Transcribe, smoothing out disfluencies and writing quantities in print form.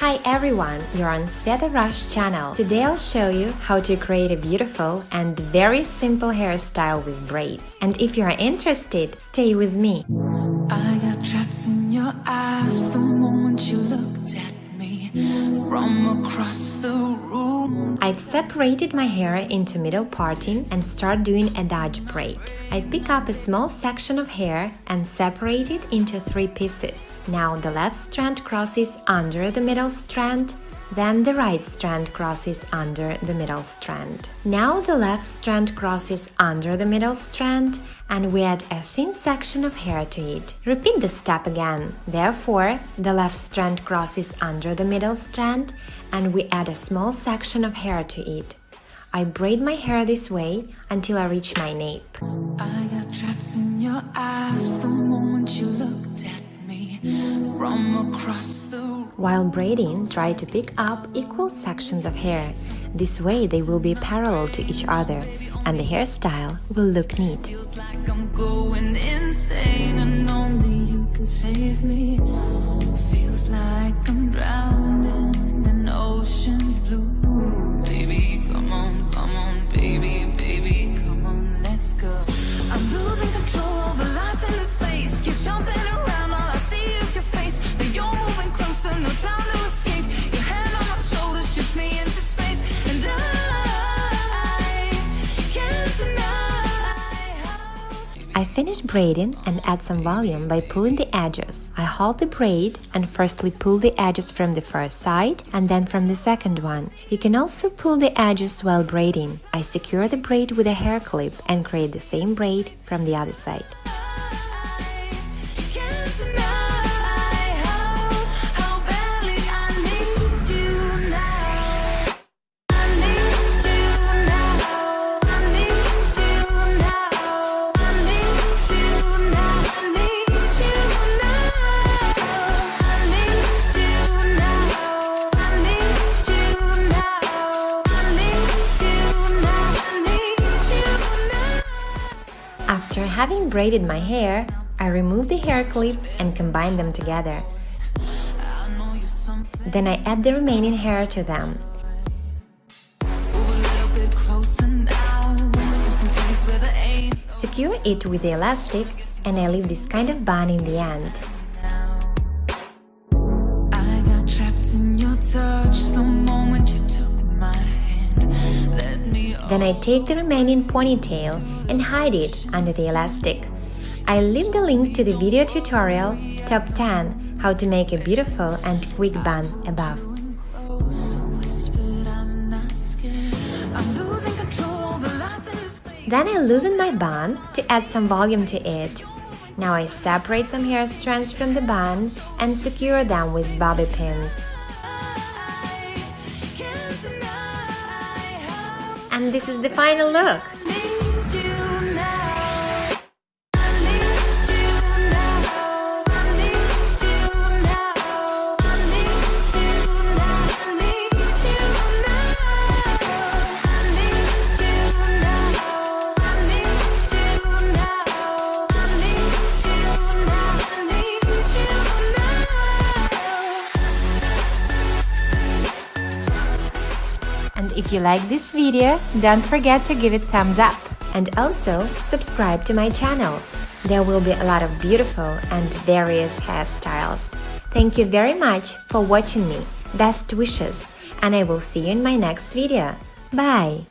Hi everyone, you're on Sveta Rash channel. Today I'll show you how to create a beautiful and very simple hairstyle with braids. And if you're interested, stay with me. I got trapped in your eyes the moment you looked at me from across the room. I've separated my hair into middle parting and start doing a Dutch braid. I pick up a small section of hair and separate it into 3 pieces. Now the left strand crosses under the middle strand, then the right strand crosses under the middle strand. Now the left strand crosses under the middle strand and we add a thin section of hair to it. Repeat the step again. Therefore, the left strand crosses under the middle strand and we add a small section of hair to it. I braid my hair this way until I reach my nape. I got trapped in your eyes the moment you looked at me from across the room. While braiding, try to pick up equal sections of hair. This way they will be parallel to each other and the hairstyle will look neat. Feels like I'm going insane and only you can save me. Feels like I'm drowning in ocean's blue. Baby, come on, baby, come on, let's go. I'm losing control over lights in this space. Keep jumping around, all I see is your face. But you're moving closer, no time to escape. Your hand on my shoulder shoots me into space. And I can't deny how I finish braiding and add some volume by pulling the edges. I hold the braid and firstly pull the edges from the first side and then from the second one. You can also pull the edges while braiding. I secure the braid with a hair clip and create the same braid from the other side. can't deny how badly I need you now. I need you now. I need you now. I need you now. I need you now. I need you now. I need you now. I need you now. I need you now. After having braided my hair, I remove the hair clip and combine them together. I know you're something. Then I add the remaining hair to them. Move a little bit closer now. To some place where there ain't Secure it with the elastic and I leave this kind of bun in the end. now. I got trapped in your touch the moment you took my hand. Let me Then I take the remaining ponytail and hide it under the elastic. I leave the link to the video tutorial Top 10 How to Make a Beautiful and Quick Bun above. close, so whispered I'm not scared. I'm losing control, the lights in this place. Then I loosen my bun to add some volume to it. Now I separate some hair strands from the bun and secure them with bobby pins. Can't deny how And this is the final look! I need you now. I need you now. I need you now. I need you now. I need you now. I need you now. I need you now. I need you now. I need you now. And if you like this video, don't forget to give it thumbs up. And also, subscribe to my channel. There will be a lot of beautiful and various hairstyles. Thank you very much for watching me. Best wishes. And I will see you in my next video. Bye!